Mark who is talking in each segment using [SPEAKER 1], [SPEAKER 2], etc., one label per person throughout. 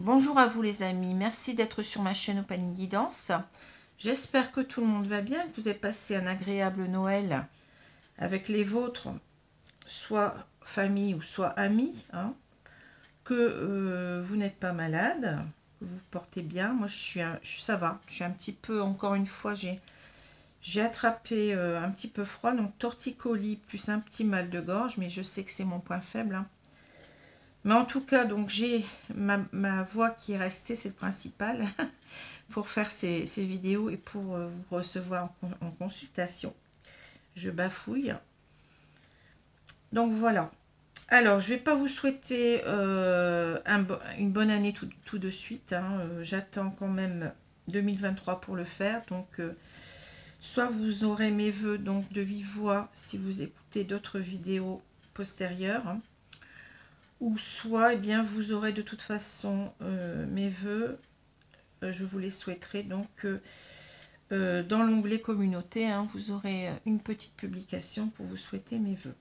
[SPEAKER 1] Bonjour à vous les amis, merci d'être sur ma chaîne Opanie Guidance. J'espère que tout le monde va bien, que vous avez passé un agréable Noël avec les vôtres, soit famille ou soit amis, hein, que vous n'êtes pas malade, que vous vous portez bien. Moi ça va, je suis un petit peu, encore une fois, j'ai attrapé un petit peu froid, donc torticolis plus un petit mal de gorge, mais je sais que c'est mon point faible, hein. Mais en tout cas, donc j'ai ma voix qui est restée, c'est le principal, pour faire ces vidéos et pour vous recevoir en consultation. Je bafouille. Donc voilà. Alors, je ne vais pas vous souhaiter une bonne année tout de suite, hein. J'attends quand même 2023 pour le faire. Donc, soit vous aurez mes vœux donc, de vive voix si vous écoutez d'autres vidéos postérieures, hein, ou soit eh bien, vous aurez de toute façon mes vœux, je vous les souhaiterai donc dans l'onglet communauté, hein, vous aurez une petite publication pour vous souhaiter mes vœux.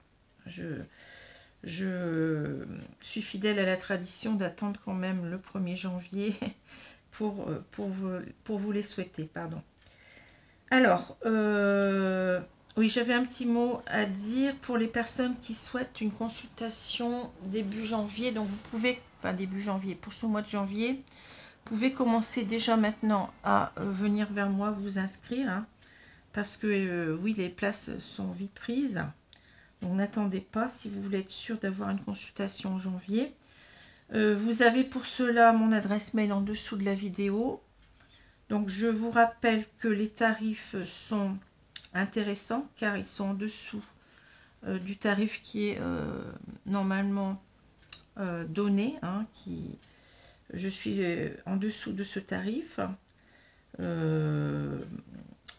[SPEAKER 1] Je suis fidèle à la tradition d'attendre quand même le 1er janvier pour vous les souhaiter, pardon. Alors, oui, j'avais un petit mot à dire pour les personnes qui souhaitent une consultation début janvier. Donc vous pouvez, enfin début janvier, pour ce mois de janvier, vous pouvez commencer déjà maintenant à venir vers moi, vous inscrire, hein, parce que oui, les places sont vite prises. Donc n'attendez pas si vous voulez être sûr d'avoir une consultation en janvier. Vous avez pour cela mon adresse mail en dessous de la vidéo. Donc je vous rappelle que les tarifs sont intéressants car ils sont en dessous du tarif qui est normalement donné, hein, je suis en dessous de ce tarif.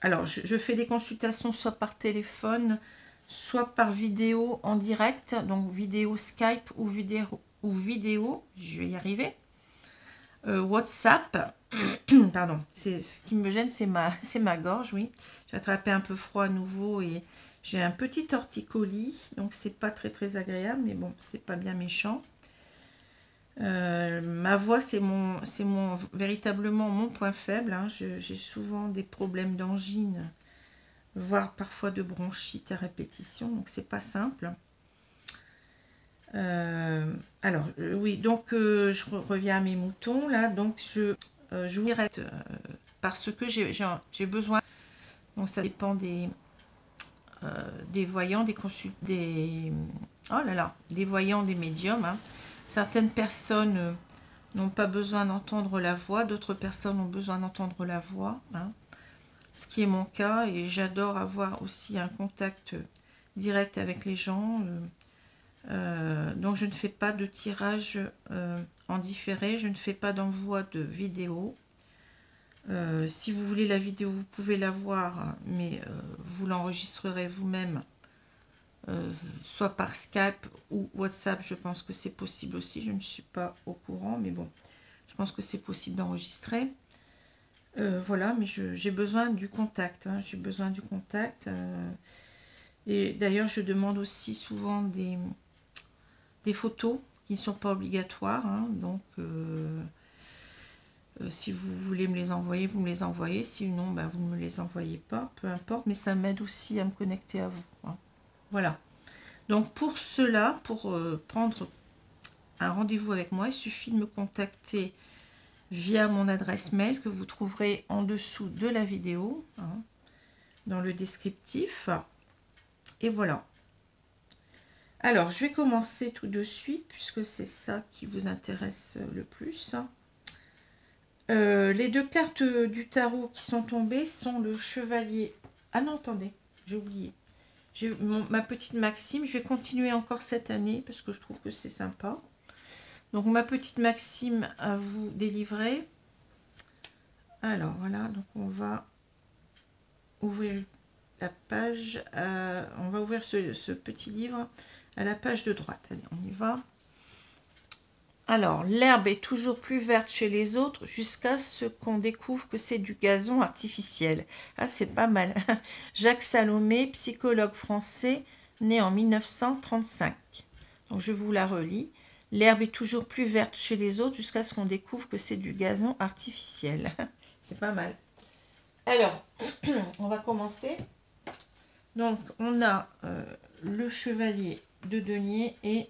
[SPEAKER 1] Alors je fais des consultations soit par téléphone, soit par vidéo en direct, donc vidéo Skype ou vidéo, je vais y arriver, WhatsApp. Pardon, ce qui me gêne, c'est ma gorge, oui. J'ai attrapé un peu froid à nouveau et j'ai un petit torticolis, donc c'est pas très agréable, mais bon, c'est pas bien méchant. Ma voix, c'est véritablement mon point faible, hein. J'ai souvent des problèmes d'angine, voire parfois de bronchite à répétition, donc c'est pas simple. Alors, oui, donc je reviens à mes moutons, là, donc je vous dirai parce que j'ai besoin, donc ça dépend des voyants, des voyants, des médiums, hein. Certaines personnes n'ont pas besoin d'entendre la voix, d'autres personnes ont besoin d'entendre la voix, hein, ce qui est mon cas, et j'adore avoir aussi un contact direct avec les gens. Donc je ne fais pas de tirage en différé, je ne fais pas d'envoi de vidéo. Si vous voulez la vidéo, vous pouvez la voir, mais vous l'enregistrerez vous-même, soit par Skype ou WhatsApp. Je pense que c'est possible aussi, je ne suis pas au courant, mais bon, je pense que c'est possible d'enregistrer. Voilà, mais j'ai besoin du contact, hein, j'ai besoin du contact. Et d'ailleurs, je demande aussi souvent des photos qui ne sont pas obligatoires, hein, donc si vous voulez me les envoyer, vous me les envoyez, sinon ben, vous ne me les envoyez pas, peu importe, mais ça m'aide aussi à me connecter à vous, hein. Voilà, donc pour cela, pour prendre un rendez-vous avec moi, il suffit de me contacter via mon adresse mail que vous trouverez en dessous de la vidéo, hein, dans le descriptif, et voilà. Alors, je vais commencer tout de suite, puisque c'est ça qui vous intéresse le plus. Les deux cartes du tarot qui sont tombées sont le chevalier... Ah non, attendez, j'ai oublié. J'ai ma petite maxime, je vais continuer encore cette année, parce que je trouve que c'est sympa. Donc, ma petite maxime à vous délivrer. Alors, voilà, donc on va ouvrir la page, on va ouvrir ce petit livre à la page de droite. Allez, on y va. Alors, l'herbe est toujours plus verte chez les autres jusqu'à ce qu'on découvre que c'est du gazon artificiel. Ah, c'est pas mal. Jacques Salomé, psychologue français, né en 1935. Donc, je vous la relis. L'herbe est toujours plus verte chez les autres jusqu'à ce qu'on découvre que c'est du gazon artificiel. C'est pas mal. Alors, on va commencer. Donc, on a le chevalier de denier et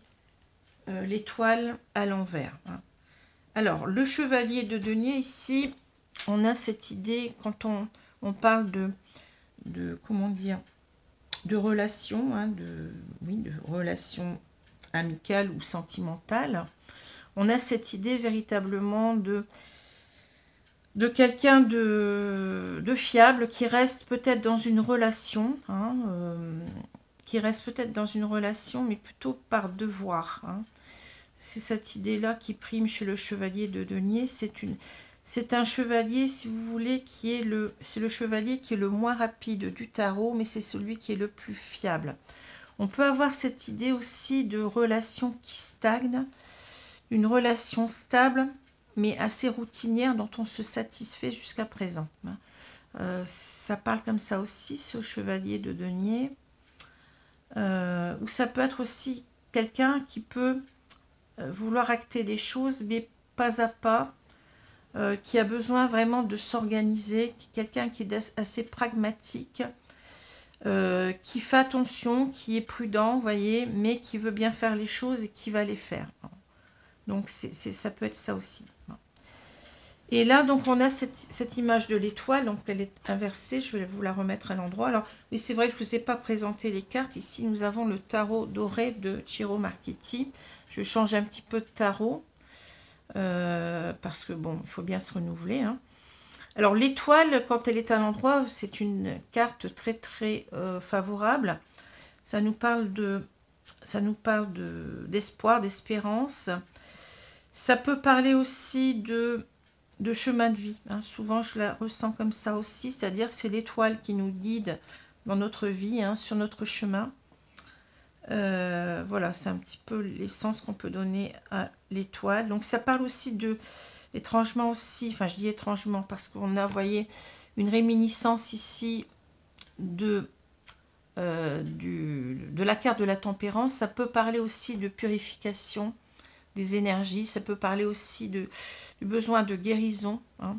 [SPEAKER 1] l'étoile à l'envers. Hein. Alors, le chevalier de denier, ici, on a cette idée, quand on parle de comment dire, de relations, hein, de relations amicales ou sentimentales, on a cette idée véritablement de quelqu'un de fiable qui reste peut-être dans une relation, hein, mais plutôt par devoir. Hein. C'est cette idée-là qui prime chez le chevalier de denier. C'est un chevalier, si vous voulez, c'est le chevalier qui est le moins rapide du tarot, mais c'est celui qui est le plus fiable. On peut avoir cette idée aussi de relation qui stagne, une relation stable, mais assez routinière, dont on se satisfait jusqu'à présent. Ça parle comme ça aussi, ce chevalier de denier. Ou ça peut être aussi quelqu'un qui peut vouloir acter les choses, mais pas à pas, qui a besoin vraiment de s'organiser, quelqu'un qui est assez pragmatique, qui fait attention, qui est prudent, vous voyez, mais qui veut bien faire les choses et qui va les faire. Donc ça peut être ça aussi. Et là, donc, on a cette image de l'étoile, donc elle est inversée, je vais vous la remettre à l'endroit. Alors, oui, c'est vrai que je ne vous ai pas présenté les cartes. Ici, nous avons le tarot doré de Ciro Marchetti. Je change un petit peu de tarot, parce que, bon, il faut bien se renouveler. Hein. Alors, l'étoile, quand elle est à l'endroit, c'est une carte très, très favorable. Ça nous parle d'espoir, d'espérance. Ça peut parler aussi de chemin de vie. Hein. Souvent, je la ressens comme ça aussi, c'est-à-dire c'est l'étoile qui nous guide dans notre vie, hein, sur notre chemin. Voilà, c'est un petit peu l'essence qu'on peut donner à l'étoile. Donc, ça parle aussi étrangement aussi, enfin, je dis étrangement parce qu'on a, vous voyez, une réminiscence ici de la carte de la tempérance. Ça peut parler aussi de purification des énergies, ça peut parler aussi du besoin de guérison, hein.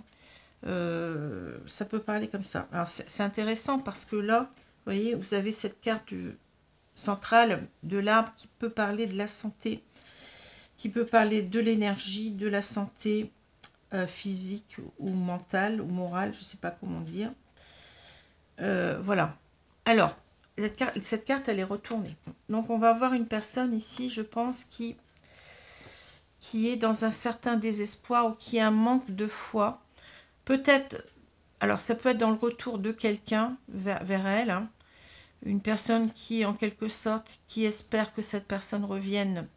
[SPEAKER 1] Ça peut parler comme ça. Alors c'est intéressant parce que là, vous voyez, vous avez cette carte centrale de l'arbre qui peut parler de la santé, qui peut parler de l'énergie, de la santé physique ou mentale ou morale, je ne sais pas comment dire. Voilà. Alors, cette carte, elle est retournée. Donc on va avoir une personne ici, je pense, qui est dans un certain désespoir ou qui a un manque de foi. Peut-être, alors ça peut être dans le retour de quelqu'un vers elle, hein, une personne qui, en quelque sorte, qui espère que cette personne revienne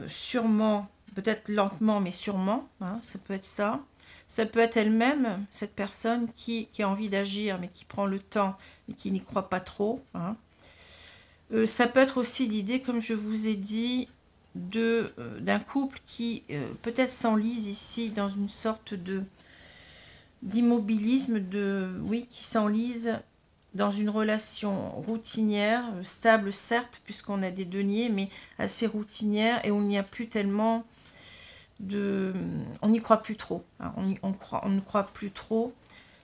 [SPEAKER 1] sûrement, peut-être lentement, mais sûrement, hein, ça peut être ça. Ça peut être elle-même, cette personne qui a envie d'agir, mais qui prend le temps et qui n'y croit pas trop. Hein. Ça peut être aussi l'idée, comme je vous ai dit, d'un couple qui peut-être s'enlise ici dans une sorte d'immobilisme, qui s'enlise dans une relation routinière, stable certes, puisqu'on a des deniers, mais assez routinière, et on n'y a plus tellement on n'y croit plus trop. Hein, on ne croit plus trop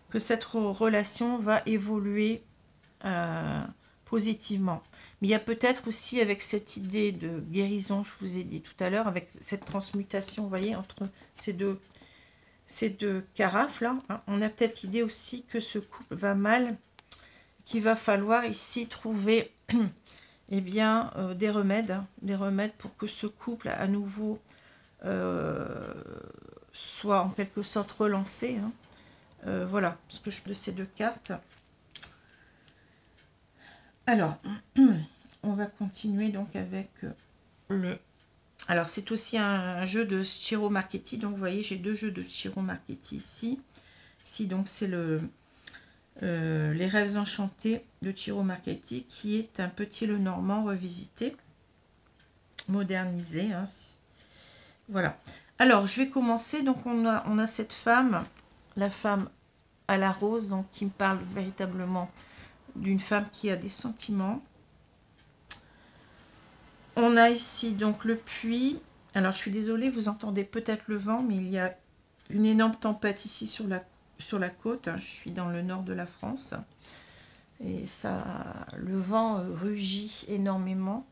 [SPEAKER 1] que cette relation va évoluer positivement. Mais il y a peut-être aussi avec cette idée de guérison, je vous ai dit tout à l'heure, avec cette transmutation, vous voyez, entre ces deux carafes là, hein, on a peut-être l'idée aussi que ce couple va mal, qu'il va falloir ici trouver eh bien, des remèdes pour que ce couple à nouveau soit en quelque sorte relancé. Hein. Voilà ce que je de ces deux cartes. Alors, on va continuer donc avec alors, c'est aussi un jeu de Ciro Marchetti. Donc, vous voyez, j'ai deux jeux de Ciro Marchetti ici. Ici, donc, c'est Les Rêves Enchantés de Ciro Marchetti, qui est un petit Lenormand revisité, modernisé. Hein. Voilà. Alors, je vais commencer. Donc, on a cette femme, la femme à la rose, donc qui me parle véritablement d'une femme qui a des sentiments. On a ici donc le puits. Alors je suis désolée, vous entendez peut-être le vent, mais il y a une énorme tempête ici sur la côte. Je suis dans le nord de la France. Et ça, le vent rugit énormément.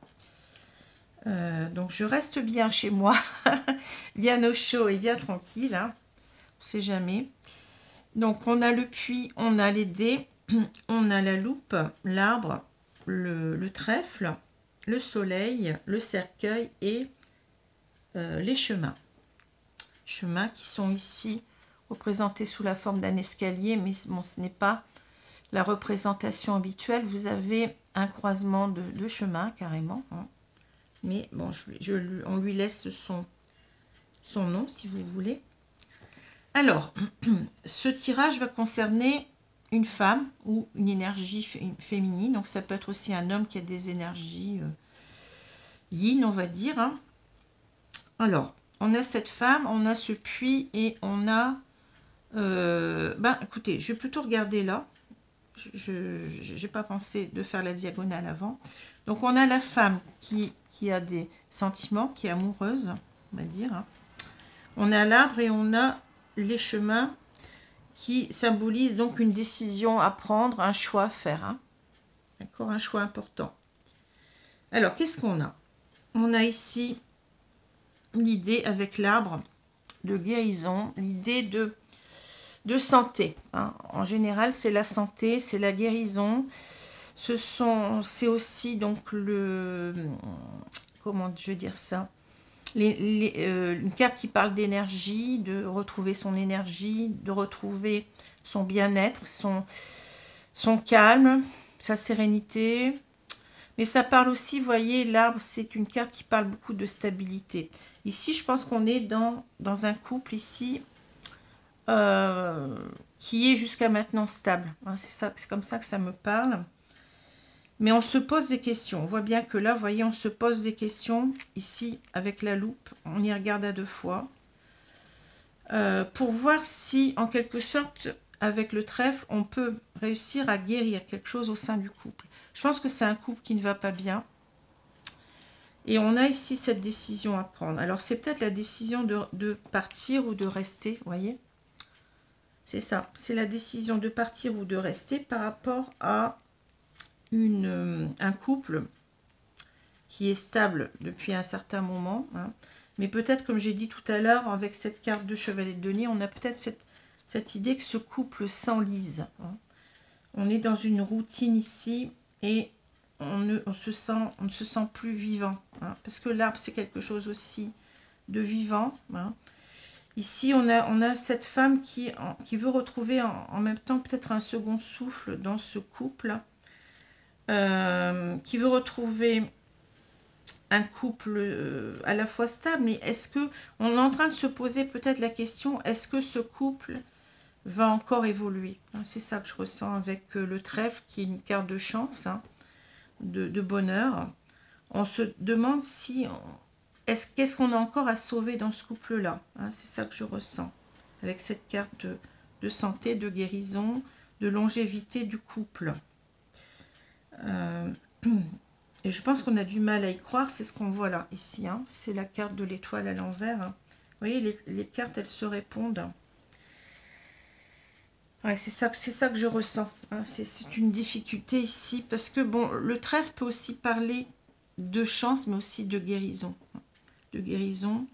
[SPEAKER 1] Donc je reste bien chez moi, bien au chaud et bien tranquille. Hein. On ne sait jamais. Donc on a le puits, on a les dés, on a la loupe, l'arbre, le trèfle, le soleil, le cercueil et les chemins. Chemins qui sont ici représentés sous la forme d'un escalier, mais bon, ce n'est pas la représentation habituelle. Vous avez un croisement de chemins carrément. Hein. Mais bon, on lui laisse son nom si vous voulez. Alors, ce tirage va concerner une femme ou une énergie féminine. Donc ça peut être aussi un homme qui a des énergies yin, on va dire. Hein. Alors, on a cette femme, on a ce puits et on a... écoutez, je vais plutôt regarder là. Je n'ai pas pensé de faire la diagonale avant. Donc on a la femme qui a des sentiments, qui est amoureuse, on va dire. Hein. On a l'arbre et on a les chemins qui symbolisent donc une décision à prendre, un choix à faire. Hein. D'accord, un choix important. Alors, qu'est-ce qu'on a? On a ici l'idée avec l'arbre de guérison, l'idée de santé. Hein. En général, c'est la santé, c'est la guérison. C'est aussi donc comment je veux dire ça, une carte qui parle d'énergie, de retrouver son énergie, de retrouver son bien-être, son calme, sa sérénité. Mais ça parle aussi, vous voyez, l'arbre, c'est une carte qui parle beaucoup de stabilité. Ici, je pense qu'on est dans un couple ici qui est jusqu'à maintenant stable. Hein, c'est comme ça que ça me parle. Mais on se pose des questions. On voit bien que là, vous voyez, on se pose des questions. Ici, avec la loupe, on y regarde à 2 fois. Pour voir si, en quelque sorte, avec le trèfle, on peut réussir à guérir quelque chose au sein du couple. Je pense que c'est un couple qui ne va pas bien. Et on a ici cette décision à prendre. Alors, c'est peut-être la décision de partir ou de rester, vous voyez. C'est ça. C'est la décision de partir ou de rester par rapport à un couple qui est stable depuis un certain moment. Hein. Mais peut-être, comme j'ai dit tout à l'heure, avec cette carte de chevalier de denier, on a peut-être cette idée que ce couple s'enlise. Hein. On est dans une routine ici et on ne se sent plus vivant. Hein, parce que l'arbre, c'est quelque chose aussi de vivant. Hein. Ici, on a cette femme qui veut retrouver en même temps peut-être un second souffle dans ce couple. Qui veut retrouver un couple à la fois stable, mais est-ce que on est en train de se poser peut-être la question, est-ce que ce couple va encore évoluer? C'est ça que je ressens avec le trèfle, qui est une carte de chance, hein, de bonheur. On se demande si qu'est-ce qu'on a encore à sauver dans ce couple-là, hein, c'est ça que je ressens avec cette carte de santé, de guérison, de longévité du couple. Et je pense qu'on a du mal à y croire, c'est ce qu'on voit là, ici. Hein. C'est la carte de l'étoile à l'envers. Hein. Vous voyez, les cartes, elles se répondent. Ouais, c'est ça que je ressens. Hein. C'est une difficulté ici, parce que, bon, le trèfle peut aussi parler de chance, mais aussi de guérison. De guérison,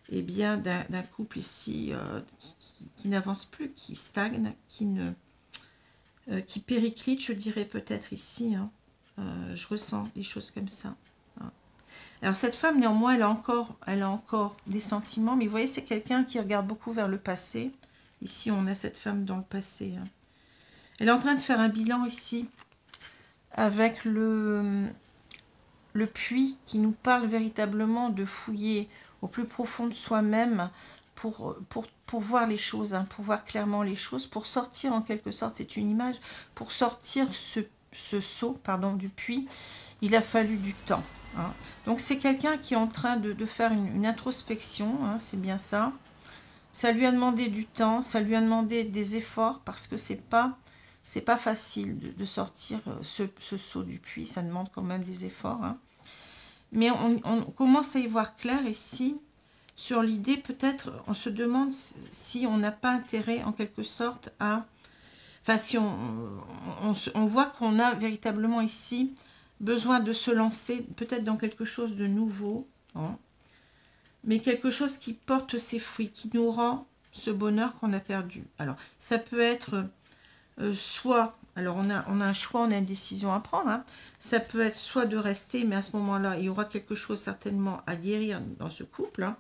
[SPEAKER 1] et bien d'un couple ici qui n'avance plus, qui stagne, qui périclite, je dirais peut-être ici. Hein. Je ressens des choses comme ça. Hein. Alors cette femme, néanmoins, elle a encore des sentiments, mais vous voyez, c'est quelqu'un qui regarde beaucoup vers le passé. Ici, on a cette femme dans le passé. Hein. Elle est en train de faire un bilan ici, avec le puits qui nous parle véritablement de fouiller au plus profond de soi-même, pour voir les choses, hein, pour voir clairement les choses, pour sortir en quelque sorte, c'est une image, pour sortir ce seau, du puits, il a fallu du temps. Hein. Donc c'est quelqu'un qui est en train de faire une introspection, hein, c'est bien ça. Ça lui a demandé du temps, ça lui a demandé des efforts, parce que c'est pas facile de sortir ce seau du puits, ça demande quand même des efforts. Hein. Mais on commence à y voir clair ici sur l'idée, peut-être, on se demande si on n'a pas intérêt en quelque sorte à... Enfin, si on voit qu'on a véritablement ici besoin de se lancer peut-être dans quelque chose de nouveau, hein, mais quelque chose qui porte ses fruits, qui nous rend ce bonheur qu'on a perdu. Alors, ça peut être soit... Alors, on a un choix, on a une décision à prendre. Hein. Ça peut être soit de rester, mais à ce moment-là, il y aura quelque chose certainement à guérir dans ce couple, hein,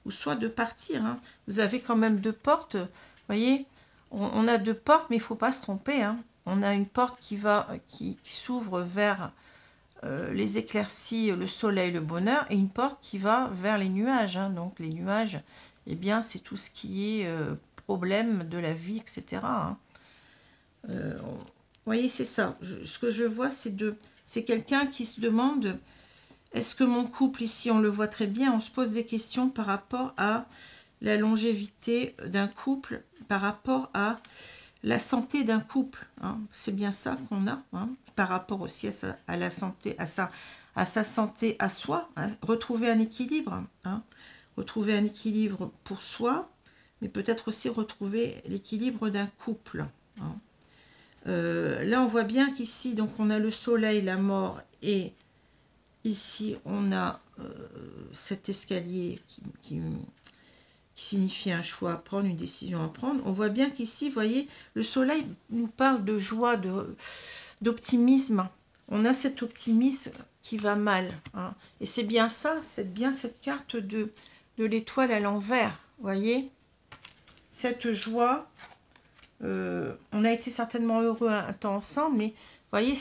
[SPEAKER 1] ou soit de partir. Hein. Vous avez quand même deux portes, vous voyez, on a deux portes, mais il ne faut pas se tromper. Hein. On a une porte qui s'ouvre vers les éclaircies, le soleil, le bonheur, et une porte qui va vers les nuages. Hein. Donc, les nuages, eh bien, c'est tout ce qui est problème de la vie, etc. Hein. Vous voyez, c'est ça. Ce que je vois, c'est quelqu'un qui se demande, est-ce que mon couple, ici, on le voit très bien, on se pose des questions par rapport à la longévité d'un couple, par rapport à la santé d'un couple. Hein. C'est bien ça qu'on a, hein, par rapport aussi à la santé, à sa santé à soi. Hein. Retrouver un équilibre. Hein. Retrouver un équilibre pour soi, mais peut-être aussi retrouver l'équilibre d'un couple. Hein. Là, on voit bien qu'ici, donc on a le soleil, la mort, et ici, on a cet escalier qui signifie un choix à prendre, une décision à prendre. On voit bien qu'ici, vous voyez, le soleil nous parle de joie, d'optimisme. On a cet optimisme qui va mal. Hein. Et c'est bien ça, c'est bien cette carte de l'étoile à l'envers, vous voyez. Cette joie... on a été certainement heureux un temps ensemble, mais vous voyez,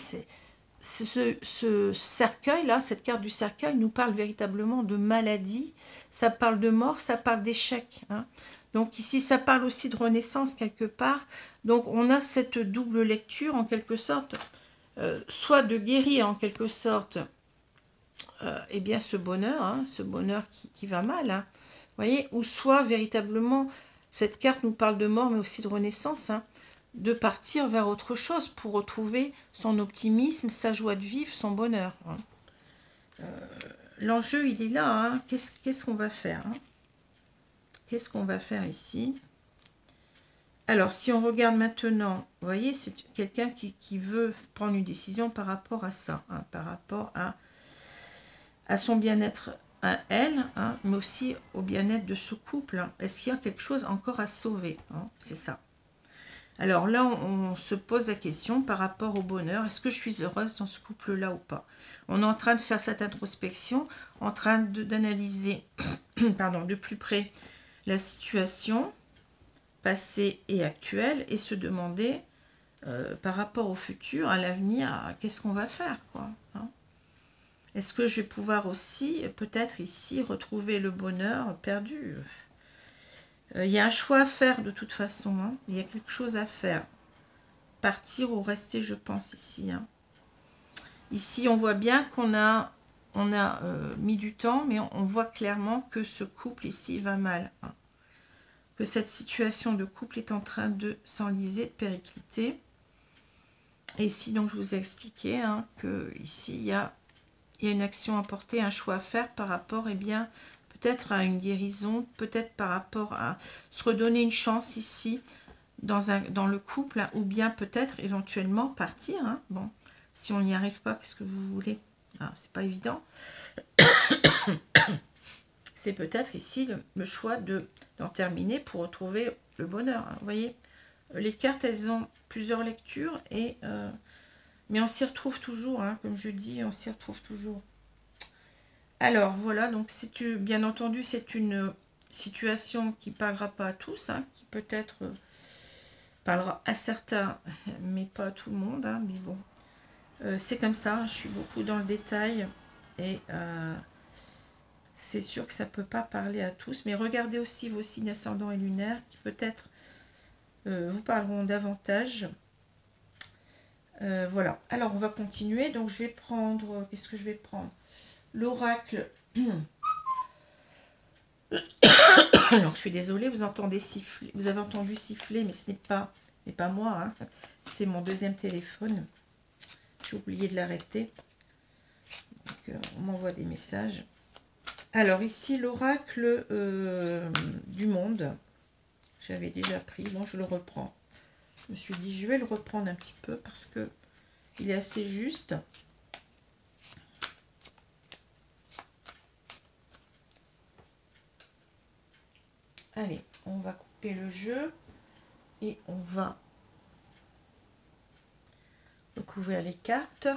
[SPEAKER 1] ce cercueil-là, cette carte du cercueil nous parle véritablement de maladie, ça parle de mort, ça parle d'échec. Hein. Donc ici, ça parle aussi de renaissance quelque part. Donc on a cette double lecture en quelque sorte, soit de guérir en quelque sorte eh bien ce bonheur, hein, ce bonheur qui va mal, hein, vous voyez, ou soit véritablement... Cette carte nous parle de mort, mais aussi de renaissance, hein, de partir vers autre chose pour retrouver son optimisme, sa joie de vivre, son bonheur. Hein. L'enjeu, il est là. Hein. Qu'est-ce qu'on va faire, hein? Qu'est-ce qu'on va faire ici? Alors, si on regarde maintenant, vous voyez, c'est quelqu'un qui veut prendre une décision par rapport à ça, hein, par rapport à son bien-être à elle, hein, mais aussi au bien-être de ce couple. Hein. Est-ce qu'il y a quelque chose encore à sauver, hein? C'est ça. Alors là, on se pose la question par rapport au bonheur. Est-ce que je suis heureuse dans ce couple-là ou pas? On est en train de faire cette introspection, en train d'analyser pardon, de plus près la situation passée et actuelle et se demander par rapport au futur, à l'avenir, qu'est-ce qu'on va faire, quoi, hein? Est-ce que je vais pouvoir aussi, peut-être ici, retrouver le bonheur perdu? Il y a un choix à faire de toute façon. Hein. Il y a quelque chose à faire. Partir ou rester, je pense, ici. Hein. Ici, on voit bien qu'on a, mis du temps, mais on voit clairement que ce couple ici va mal. Hein. Que cette situation de couple est en train de s'enliser, de péricliter. Et ici, donc, je vous ai expliqué hein, que ici, il y a une action à porter, un choix à faire par rapport, eh bien, peut-être à une guérison, peut-être par rapport à se redonner une chance ici, dans le couple, hein, ou bien peut-être éventuellement partir. Hein. Bon, si on n'y arrive pas, qu'est-ce que vous voulez? Ah, c'est pas évident. C'est peut-être ici le choix d'en terminer pour retrouver le bonheur. Hein. Vous voyez, les cartes, elles ont plusieurs lectures et... mais on s'y retrouve toujours, hein, comme je dis, on s'y retrouve toujours. Alors, voilà, donc bien entendu, c'est une situation qui ne parlera pas à tous, hein, qui peut-être parlera à certains, mais pas à tout le monde. Hein, mais bon, c'est comme ça, je suis beaucoup dans le détail, et c'est sûr que ça ne peut pas parler à tous. Mais regardez aussi vos signes ascendants et lunaires, qui peut-être vous parleront davantage. Voilà, alors on va continuer. Donc je vais prendre, qu'est-ce que je vais prendre? L'oracle. Alors je suis désolée, vous entendez siffler, vous avez entendu siffler, mais ce n'est pas moi, hein. C'est mon deuxième téléphone. J'ai oublié de l'arrêter. qu'on m'envoie des messages. Alors ici, l'oracle du monde. J'avais déjà pris. Bon, je le reprends. Je me suis dit, je vais le reprendre un petit peu parce que il est assez juste. Allez, on va couper le jeu et on va recouvrir les cartes.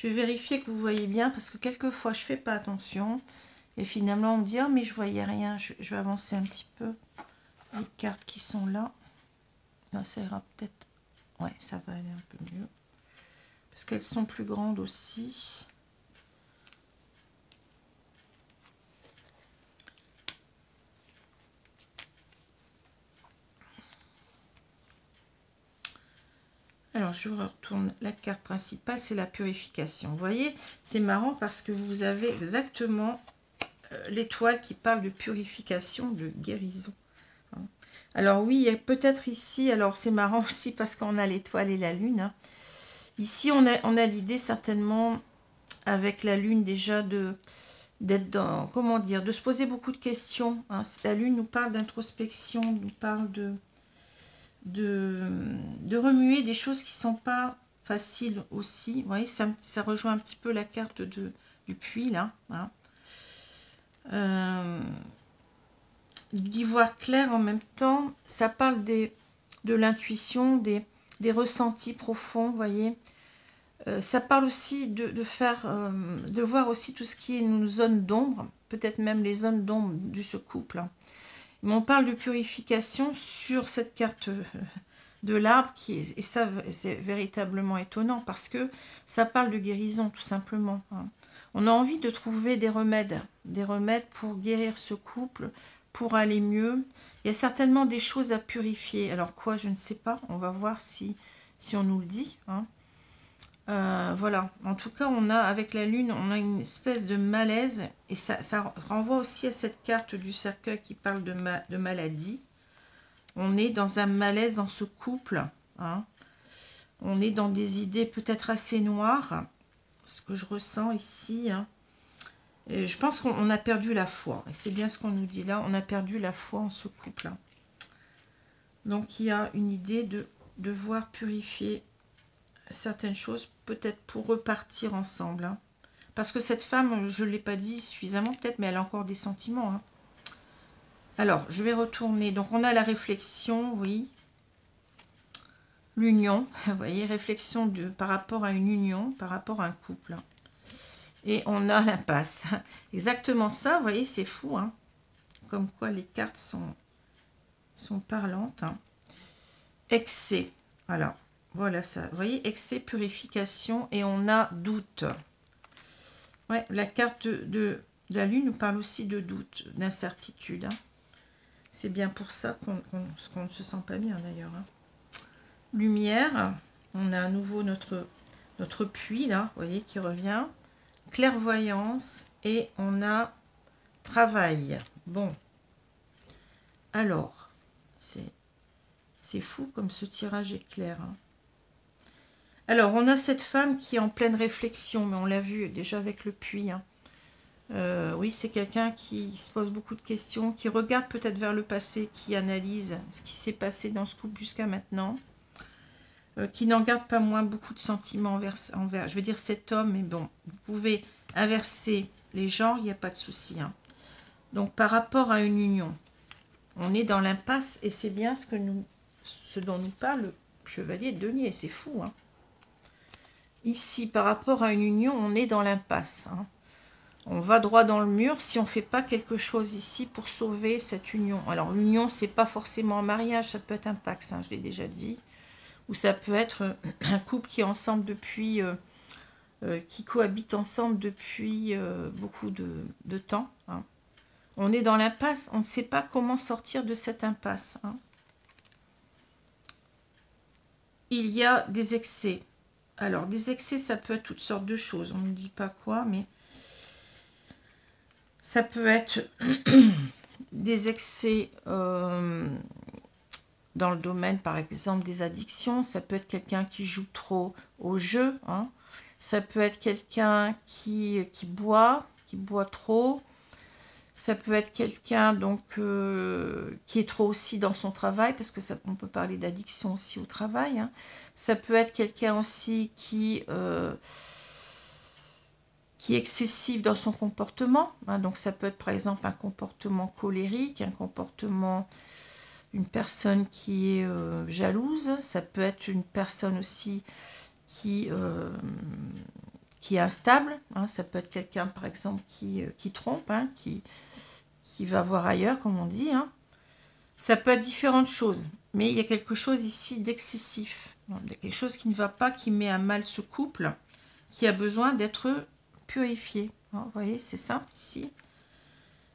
[SPEAKER 1] Je vais vérifier que vous voyez bien parce que quelquefois je fais pas attention et finalement on me dit oh mais je voyais rien. Je vais avancer un petit peu les cartes qui sont là. Là ça ira peut-être. Ouais, ça va aller un peu mieux parce qu'elles sont plus grandes aussi. Alors, je retourne la carte principale, c'est la purification. Vous voyez, c'est marrant parce que vous avez exactement l'étoile qui parle de purification, de guérison. Alors oui, il y a peut-être ici, alors c'est marrant aussi parce qu'on a l'étoile et la lune. Ici, on a l'idée certainement, avec la lune déjà, d'être dans, comment dire, de se poser beaucoup de questions. La lune nous parle d'introspection, nous parle de remuer des choses qui ne sont pas faciles aussi. Vous voyez, ça rejoint un petit peu la carte du puits, là. D'y voir clair en même temps, ça parle de l'intuition, des ressentis profonds, vous voyez. Ça parle aussi de voir aussi tout ce qui est une zone d'ombre, peut-être même les zones d'ombre de ce couple. Mais on parle de purification sur cette carte de l'arbre, et ça c'est véritablement étonnant parce que ça parle de guérison tout simplement. On a envie de trouver des remèdes pour guérir ce couple, pour aller mieux. Il y a certainement des choses à purifier. Alors quoi, je ne sais pas. On va voir si on nous le dit. Voilà. En tout cas, on a avec la lune, on a une espèce de malaise. Et ça renvoie aussi à cette carte du cercueil qui parle de maladie. On est dans un malaise dans ce couple. On est dans des idées peut-être assez noires. Ce que je ressens ici. Et je pense qu'on a perdu la foi. Et c'est bien ce qu'on nous dit là. On a perdu la foi en ce couple. Donc il y a une idée de devoir purifier certaines choses. Peut-être pour repartir ensemble. Parce que cette femme, je ne l'ai pas dit suffisamment peut-être. Mais elle a encore des sentiments. Alors, je vais retourner. Donc, on a la réflexion, oui. L'union. Vous voyez, réflexion par rapport à une union, par rapport à un couple. Et on a l'impasse. Exactement ça, vous voyez, c'est fou. Comme quoi les cartes sont parlantes. Excès. Alors, voilà ça. Vous voyez, excès, purification. Et on a doute. Ouais, la carte de la lune nous parle aussi de doute, d'incertitude. C'est bien pour ça qu'on ne se sent pas bien d'ailleurs. Lumière, on a à nouveau notre puits là, vous voyez, qui revient. Clairvoyance et on a travail. Bon, alors, c'est fou comme ce tirage est clair. Alors, on a cette femme qui est en pleine réflexion, mais on l'a vu déjà avec le puits. Oui, c'est quelqu'un qui se pose beaucoup de questions, qui regarde peut-être vers le passé, qui analyse ce qui s'est passé dans ce couple jusqu'à maintenant, qui n'en garde pas moins beaucoup de sentiments envers, je veux dire, cet homme. Mais bon, vous pouvez inverser les genres, il n'y a pas de souci. Donc, par rapport à une union, on est dans l'impasse, et c'est bien ce dont nous parle le chevalier de denier, c'est fou. Ici, par rapport à une union, on est dans l'impasse. On va droit dans le mur si on ne fait pas quelque chose ici pour sauver cette union. Alors, l'union, c'est pas forcément un mariage, ça peut être un pax, je l'ai déjà dit. Ou ça peut être un couple qui est ensemble depuis, qui cohabite ensemble depuis beaucoup de temps. On est dans l'impasse, on ne sait pas comment sortir de cette impasse. il y a des excès. Alors, des excès, ça peut être toutes sortes de choses. On ne dit pas quoi, mais ça peut être des excès dans le domaine, par exemple, des addictions. Ça peut être quelqu'un qui joue trop au jeu. Hein. Ça peut être quelqu'un qui boit trop. Ça peut être quelqu'un donc qui est trop aussi dans son travail, parce que ça, on peut parler d'addiction aussi au travail. Hein. Ça peut être quelqu'un aussi qui est excessif dans son comportement. Hein. Donc ça peut être par exemple un comportement colérique, un comportement, une personne qui est jalouse. Ça peut être une personne aussi qui est instable. Hein. Ça peut être quelqu'un par exemple qui trompe, hein, qui va voir ailleurs, comme on dit. Hein. Ça peut être différentes choses, mais il y a quelque chose ici d'excessif. Il y a quelque chose qui ne va pas, qui met à mal ce couple, qui a besoin d'être purifié. Hein, vous voyez, c'est simple ici.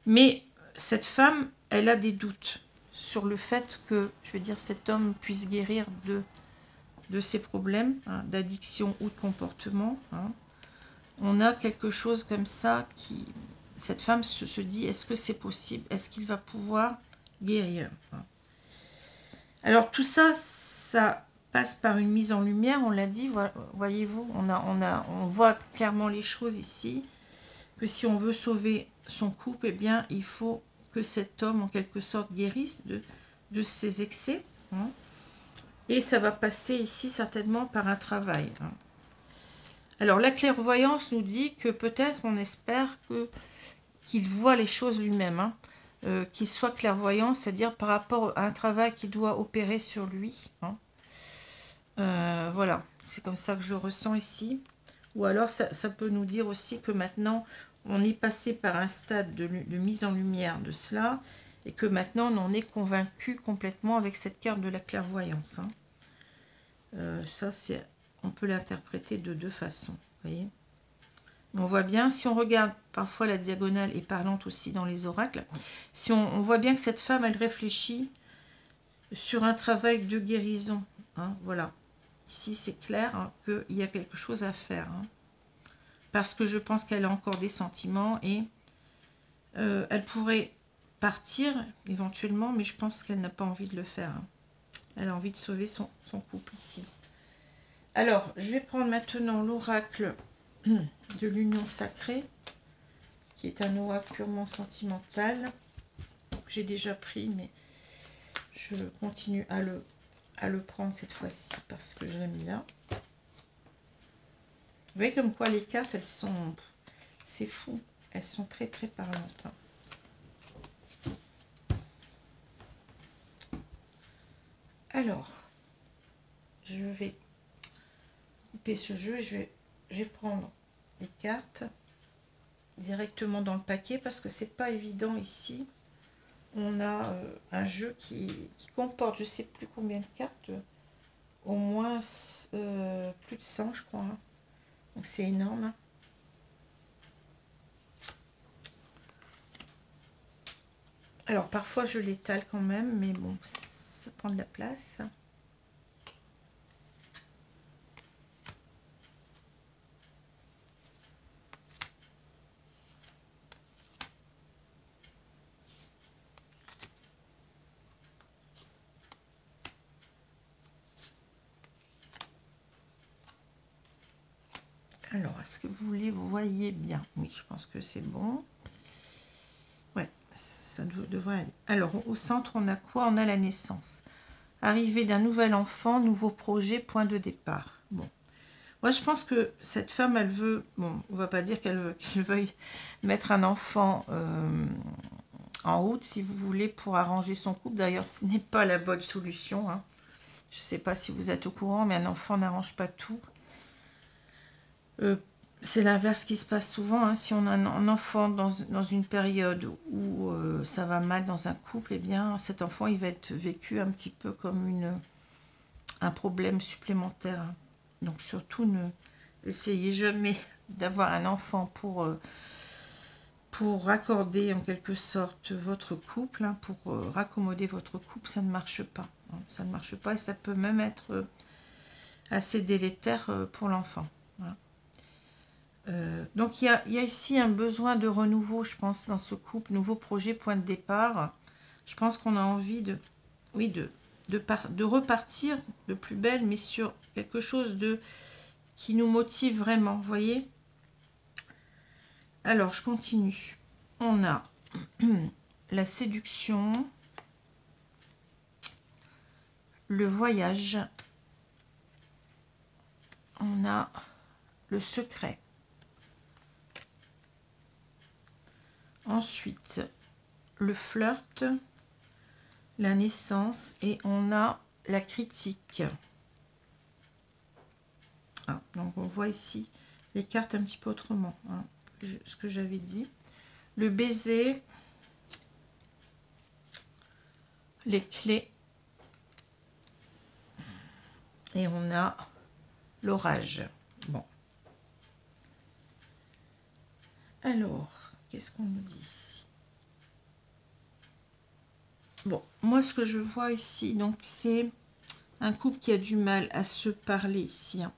[SPEAKER 1] Mais cette femme, elle a des doutes sur le fait que, je veux dire, cet homme puisse guérir de ses problèmes, hein, d'addiction ou de comportement. Hein. On a quelque chose comme ça qui... Cette femme se dit, est-ce que c'est possible? Est-ce qu'il va pouvoir guérir? Alors tout ça, ça passe par une mise en lumière, on l'a dit, voyez-vous, on voit clairement les choses ici, que si on veut sauver son couple, eh bien, il faut que cet homme, en quelque sorte, guérisse de ses excès. Hein. Et ça va passer ici, certainement, par un travail. Hein. Alors, la clairvoyance nous dit que peut-être, on espère qu'il voit les choses lui-même, hein, qu'il soit clairvoyant, c'est-à-dire par rapport à un travail qu'il doit opérer sur lui. Hein. Voilà, c'est comme ça que je ressens ici. Ou alors, ça peut nous dire aussi que maintenant, on est passé par un stade de mise en lumière de cela, et que maintenant, on en est convaincu complètement avec cette carte de la clairvoyance. Hein. Ça, on peut l'interpréter de deux façons, vous voyez. On voit bien, si on regarde parfois la diagonale est parlante aussi dans les oracles, si on voit bien que cette femme, elle réfléchit sur un travail de guérison. Hein, voilà. Ici, c'est clair, hein, qu'il y a quelque chose à faire. Hein, parce que je pense qu'elle a encore des sentiments et elle pourrait partir éventuellement, mais je pense qu'elle n'a pas envie de le faire. Hein. Elle a envie de sauver son couple ici. Alors, je vais prendre maintenant l'oracle de l'union sacrée, qui est un oracle purement sentimental. J'ai déjà pris, mais je continue à le prendre cette fois-ci parce que je l'ai mis là. Vous voyez comme quoi les cartes, elles sont... C'est fou. Elles sont très très parlantes. Alors, je vais couper ce jeu et je vais prendre des cartes directement dans le paquet parce que c'est pas évident ici. On a un jeu qui comporte, je sais plus combien de cartes, au moins plus de 100 je crois. Hein. Donc c'est énorme. Alors parfois je l'étale quand même, mais bon, ça prend de la place. Alors, est-ce que vous voyez bien? Oui, je pense que c'est bon. Ouais, ça devrait aller. Alors, au centre, on a quoi? On a la naissance. Arrivée d'un nouvel enfant, nouveau projet, point de départ. Bon. Moi, je pense que cette femme, elle veut... Bon, on va pas dire qu'elle veuille mettre un enfant en route, si vous voulez, pour arranger son couple. D'ailleurs, ce n'est pas la bonne solution. Hein. Je ne sais pas si vous êtes au courant, mais un enfant n'arrange pas tout. C'est l'inverse qui se passe souvent. Hein. Si on a un enfant dans une période où ça va mal dans un couple, eh bien, cet enfant, il va être vécu un petit peu comme un problème supplémentaire. Hein. Donc, surtout, ne essayez jamais d'avoir un enfant pour raccorder en quelque sorte votre couple, hein, pour raccommoder votre couple. Ça ne marche pas. Hein. Ça ne marche pas et ça peut même être assez délétère pour l'enfant. Voilà. Donc il y a ici un besoin de renouveau, je pense, dans ce couple, nouveau projet, point de départ. Je pense qu'on a envie de, oui, de repartir de plus belle, mais sur quelque chose qui nous motive vraiment, vous voyez. Alors, je continue. On a la séduction, le voyage, on a le secret. Ensuite, le flirt, la naissance et on a la critique. Ah, donc, on voit ici les cartes un petit peu autrement, hein, ce que j'avais dit. Le baiser, les clés et on a l'orage. Bon. Alors, qu'est-ce qu'on nous dit ici? Bon, moi ce que je vois ici, donc c'est un couple qui a du mal à se parler ici. Hein.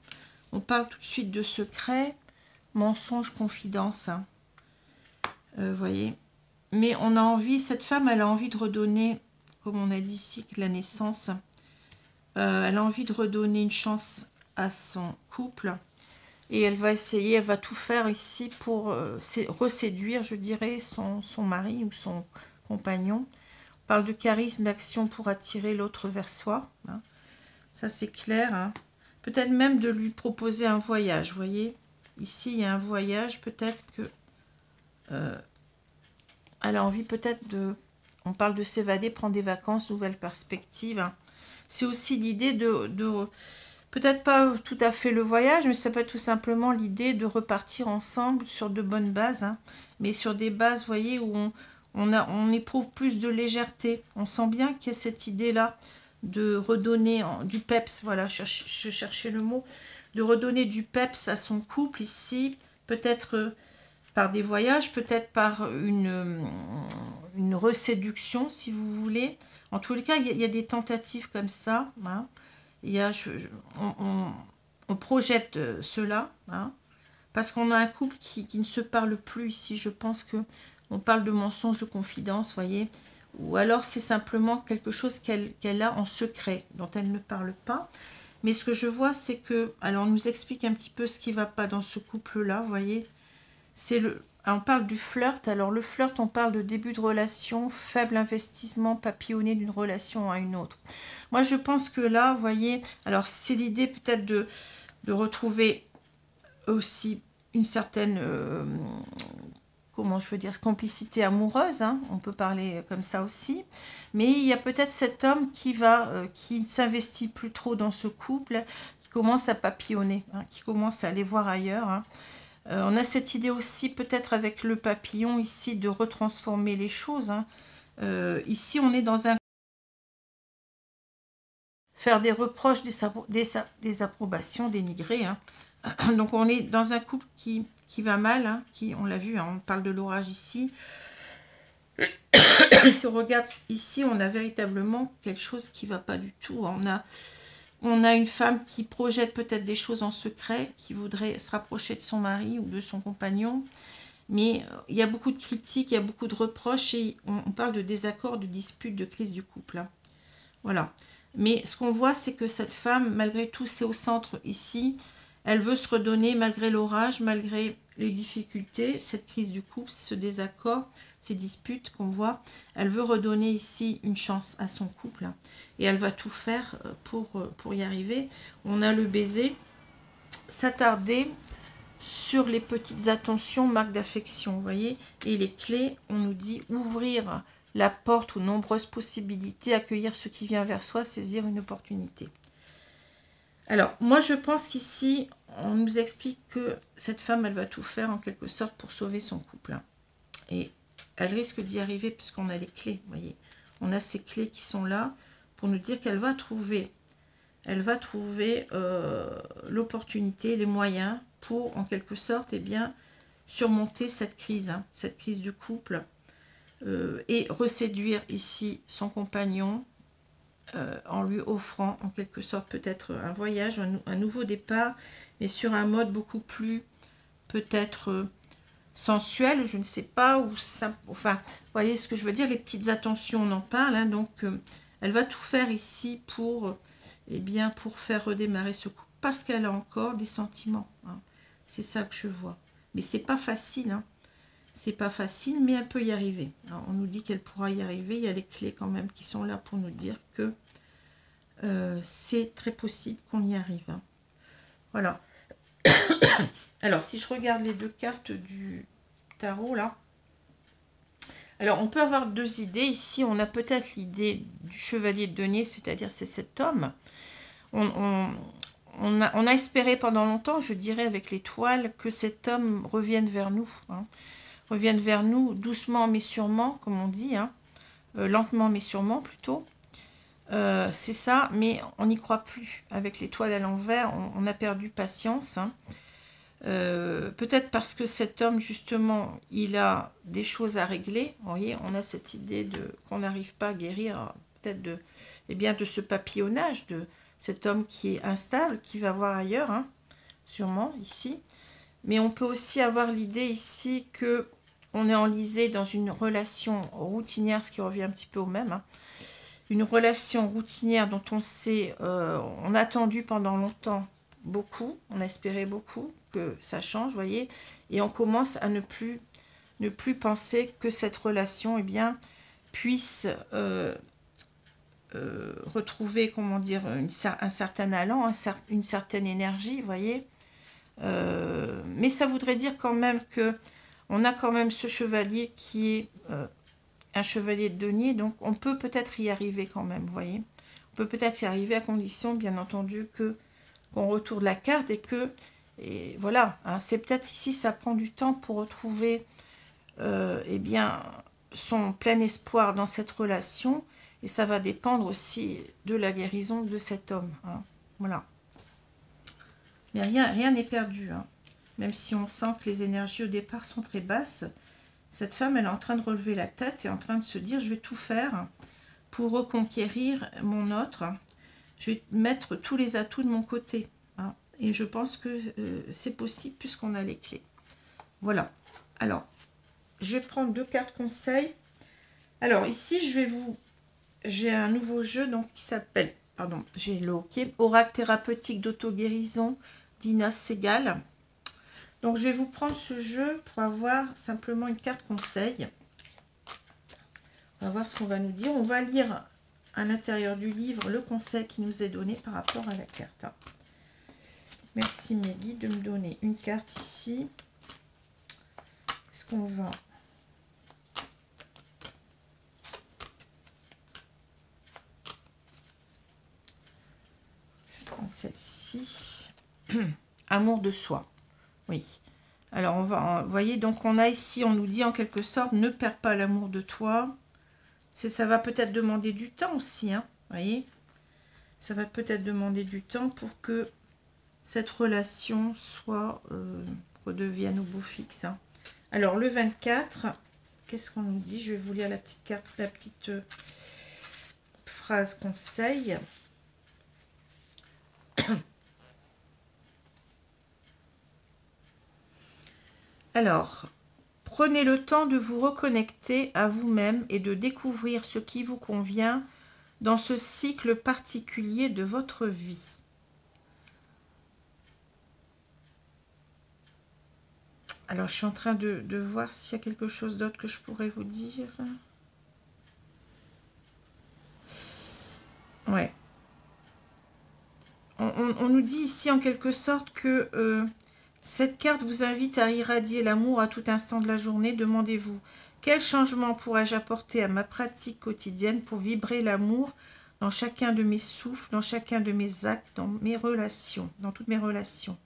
[SPEAKER 1] On parle tout de suite de secret, mensonge, confidence. Hein. Voyez. Mais on a envie, cette femme, elle a envie de redonner, comme on a dit ici, que la naissance, elle a envie de redonner une chance à son couple. Et elle va essayer, elle va tout faire ici pour reséduire, je dirais, son mari ou son compagnon. On parle de charisme, d'action pour attirer l'autre vers soi. Hein. Ça, c'est clair. Hein. Peut-être même de lui proposer un voyage, vous voyez. Ici, il y a un voyage, peut-être que... elle a envie peut-être de... On parle de s'évader, prendre des vacances, nouvelles perspectives. Hein. C'est aussi l'idée de peut-être pas tout à fait le voyage, mais ça peut être tout simplement l'idée de repartir ensemble sur de bonnes bases. Hein. Mais sur des bases, vous voyez, où on éprouve plus de légèreté. On sent bien qu'il y a cette idée-là de redonner du peps, voilà, je cherchais le mot, de redonner du peps à son couple ici, peut-être par des voyages, peut-être par une reséduction, si vous voulez. En tous les cas, il y a des tentatives comme ça. Hein. Il y a, on projette cela, hein, parce qu'on a un couple qui ne se parle plus ici. Je pense que on parle de mensonges, de confidence, voyez, ou alors c'est simplement quelque chose qu'elle a en secret, dont elle ne parle pas. Mais ce que je vois, c'est que, alors on nous explique un petit peu ce qui ne va pas dans ce couple-là, vous voyez. On parle du flirt. Alors le flirt, on parle de début de relation, faible investissement, papillonner d'une relation à une autre. Moi, je pense que là, vous voyez, alors c'est l'idée peut-être de retrouver aussi une certaine, comment je veux dire, complicité amoureuse. Hein, on peut parler comme ça aussi. Mais il y a peut-être cet homme qui ne s'investit plus trop dans ce couple, qui commence à papillonner, hein, qui commence à aller voir ailleurs. Hein. On a cette idée aussi, peut-être avec le papillon ici, de retransformer les choses. Hein. Ici, on est dans un... Faire des reproches, des approbations, dénigrer. Hein. Donc, on est dans un couple qui va mal. Hein, on l'a vu, hein, on parle de l'orage ici. Si on regarde ici, on a véritablement quelque chose qui ne va pas du tout. On a une femme qui projette peut-être des choses en secret, qui voudrait se rapprocher de son mari ou de son compagnon. Mais il y a beaucoup de critiques, il y a beaucoup de reproches et on parle de désaccords, de disputes, de crise du couple. Hein. Voilà. Mais ce qu'on voit, c'est que cette femme, malgré tout, c'est au centre ici. Elle veut se redonner malgré l'orage, malgré les difficultés, cette crise du couple, ce désaccord, ces disputes qu'on voit. Elle veut redonner ici une chance à son couple. Et elle va tout faire pour y arriver. On a le baiser. S'attarder sur les petites attentions, marques d'affection, vous voyez. Et les clés, on nous dit ouvrir la porte aux nombreuses possibilités, accueillir ce qui vient vers soi, saisir une opportunité. Alors, moi, je pense qu'ici, on nous explique que cette femme, elle va tout faire en quelque sorte pour sauver son couple. Hein. Et elle risque d'y arriver puisqu'on a les clés, vous voyez. On a ces clés qui sont là pour nous dire qu'elle va trouver l'opportunité, les moyens pour, en quelque sorte, eh bien, surmonter cette crise du couple et reséduire ici son compagnon en lui offrant en quelque sorte peut-être un voyage, un nouveau départ, mais sur un mode beaucoup plus peut-être sensuel, je ne sais pas, ou ça, enfin, vous voyez ce que je veux dire, les petites attentions, on en parle, hein, donc elle va tout faire ici pour, eh bien, pour faire redémarrer ce couple, parce qu'elle a encore des sentiments, hein. C'est ça que je vois. Mais c'est pas facile, hein. C'est pas facile, mais elle peut y arriver. Alors, on nous dit qu'elle pourra y arriver, il y a les clés quand même qui sont là pour nous dire que c'est très possible qu'on y arrive, hein. Voilà. Alors, si je regarde les deux cartes du tarot, là, alors on peut avoir deux idées. Ici, on a peut-être l'idée du chevalier de denier, c'est-à-dire c'est cet homme. On a espéré pendant longtemps, je dirais, avec l'étoile, que cet homme revienne vers nous, hein. Revienne vers nous doucement mais sûrement, comme on dit, hein. Lentement mais sûrement plutôt. C'est ça, mais on n'y croit plus. Avec l'étoile à l'envers, on a perdu patience, hein. Peut-être parce que cet homme, justement, il a des choses à régler. Vous voyez, on a cette idée de qu'on n'arrive pas à guérir, peut-être de, eh bien, de ce papillonnage, de cet homme qui est instable, qui va voir ailleurs, hein, sûrement, ici. Mais on peut aussi avoir l'idée ici que on est enlisé dans une relation routinière, ce qui revient un petit peu au même, hein. Une relation routinière dont on sait, on a attendu pendant longtemps beaucoup, on a espéré beaucoup que ça change, vous voyez, et on commence à ne plus penser que cette relation, eh bien, puisse retrouver, comment dire, un certain allant, une certaine énergie, vous voyez. Mais ça voudrait dire quand même que on a quand même ce chevalier qui est un chevalier de denier, donc on peut peut-être y arriver quand même, vous voyez. On peut peut-être y arriver à condition, bien entendu, que qu'on retourne la carte et que, et voilà, hein, c'est peut-être ici, ça prend du temps pour retrouver, eh bien, son plein espoir dans cette relation, et ça va dépendre aussi de la guérison de cet homme, hein, voilà. Mais rien n'est perdu, hein. Même si on sent que les énergies au départ sont très basses, cette femme, elle est en train de relever la tête et en train de se dire, je vais tout faire pour reconquérir mon autre. Je vais mettre tous les atouts de mon côté, hein. Et je pense que c'est possible puisqu'on a les clés. Voilà. Alors, je vais prendre deux cartes conseils. Alors, ici, j'ai un nouveau jeu donc qui s'appelle, pardon, j'ai le hockey, Oracle thérapeutique d'auto-guérison d'Ina Segal. Donc, je vais vous prendre ce jeu pour avoir simplement une carte conseil. On va voir ce qu'on va nous dire. On va lire à l'intérieur du livre le conseil qui nous est donné par rapport à la carte. Merci mes guides de me donner une carte ici. Est-ce qu'on va... Je prends celle-ci. Amour de soi. Oui. Alors, on va... Vous voyez, donc on a ici, on nous dit en quelque sorte, ne perds pas l'amour de toi. Ça va peut-être demander du temps aussi, hein, vous voyez. Ça va peut-être demander du temps pour que cette relation soit redevienne au beau fixe, hein. Alors, le 24, qu'est-ce qu'on nous dit? Je vais vous lire la petite carte, la petite phrase conseil. Alors, prenez le temps de vous reconnecter à vous-même et de découvrir ce qui vous convient dans ce cycle particulier de votre vie. Alors, je suis en train de voir s'il y a quelque chose d'autre que je pourrais vous dire. Ouais. On nous dit ici en quelque sorte que cette carte vous invite à irradier l'amour à tout instant de la journée. Demandez-vous, quel changement pourrais-je apporter à ma pratique quotidienne pour vibrer l'amour dans chacun de mes souffles, dans chacun de mes actes, dans mes relations, dans toutes mes relations.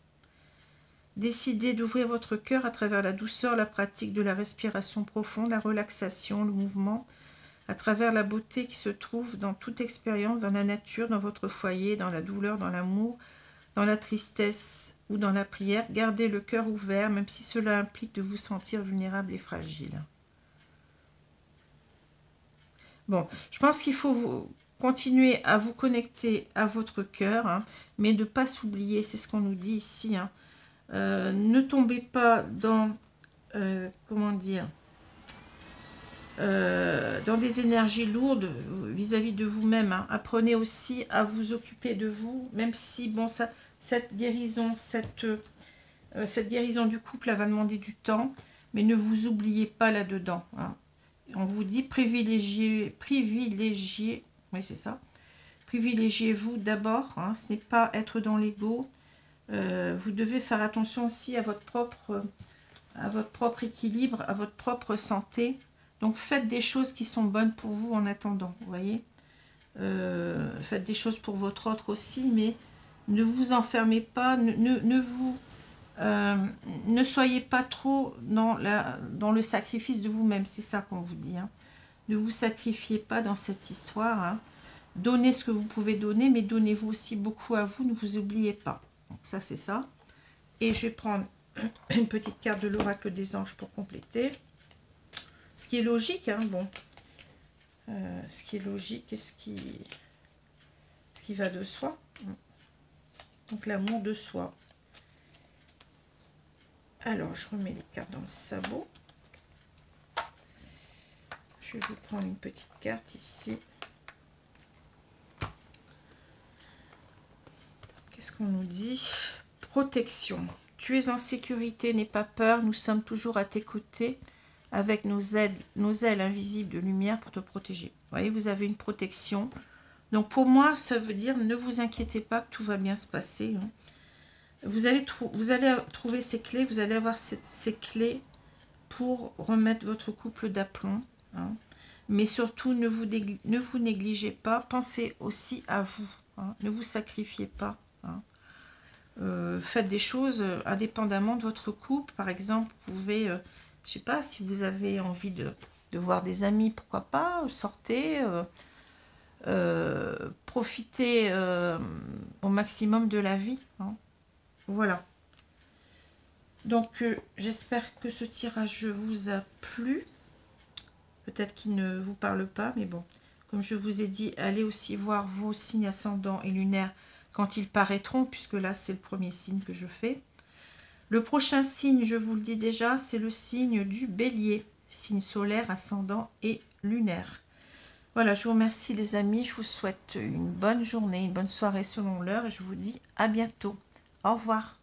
[SPEAKER 1] Décidez d'ouvrir votre cœur à travers la douceur, la pratique de la respiration profonde, la relaxation, le mouvement, à travers la beauté qui se trouve dans toute expérience, dans la nature, dans votre foyer, dans la douleur, dans l'amour, dans la tristesse ou dans la prière. Gardez le cœur ouvert, même si cela implique de vous sentir vulnérable et fragile. Bon, je pense qu'il faut continuez à vous connecter à votre cœur, hein, mais ne pas s'oublier, c'est ce qu'on nous dit ici. Hein. Ne tombez pas dans, comment dire, dans des énergies lourdes vis-à-vis de vous-même. Hein. Apprenez aussi à vous occuper de vous, même si, bon, ça, cette guérison du couple, elle va demander du temps, mais ne vous oubliez pas là-dedans. Hein. On vous dit privilégiez, oui c'est ça, privilégiez-vous d'abord, hein, ce n'est pas être dans l'ego. Vous devez faire attention aussi à votre propre équilibre, à votre propre santé. Donc faites des choses qui sont bonnes pour vous en attendant, vous voyez. Faites des choses pour votre autre aussi, mais ne vous enfermez pas, ne soyez pas trop dans le sacrifice de vous-même, c'est ça qu'on vous dit. Hein. Ne vous sacrifiez pas dans cette histoire. Hein. Donnez ce que vous pouvez donner, mais donnez-vous aussi beaucoup à vous, ne vous oubliez pas. Donc ça, c'est ça. Et je vais prendre une petite carte de l'oracle des anges pour compléter. Ce qui est logique, hein, bon. Ce qui est logique et ce qui va de soi. Donc l'amour de soi. Alors, je remets les cartes dans le sabot. Je vais vous prendre une petite carte ici. Qu'est-ce qu'on nous dit? Protection. Tu es en sécurité, n'aie pas peur. Nous sommes toujours à tes côtés avec nos ailes invisibles de lumière pour te protéger. Vous voyez, vous avez une protection. Donc pour moi, ça veut dire ne vous inquiétez pas, que tout va bien se passer. Hein. Vous allez trouver ces clés, vous allez avoir ces clés pour remettre votre couple d'aplomb. Hein. Mais surtout, ne vous négligez pas, pensez aussi à vous. Hein. Ne vous sacrifiez pas. Hein. Faites des choses indépendamment de votre couple. Par exemple, vous pouvez, je ne sais pas, si vous avez envie de voir des amis, pourquoi pas, sortez, profitez au maximum de la vie. Hein. Voilà. Donc, j'espère que ce tirage vous a plu. Peut-être qu'il ne vous parle pas, mais bon. Comme je vous ai dit, allez aussi voir vos signes ascendants et lunaires quand ils paraîtront, puisque là, c'est le premier signe que je fais. Le prochain signe, je vous le dis déjà, c'est le signe du Bélier. Signe solaire, ascendant et lunaire. Voilà, je vous remercie les amis. Je vous souhaite une bonne journée, une bonne soirée selon l'heure. Et je vous dis à bientôt. Au revoir.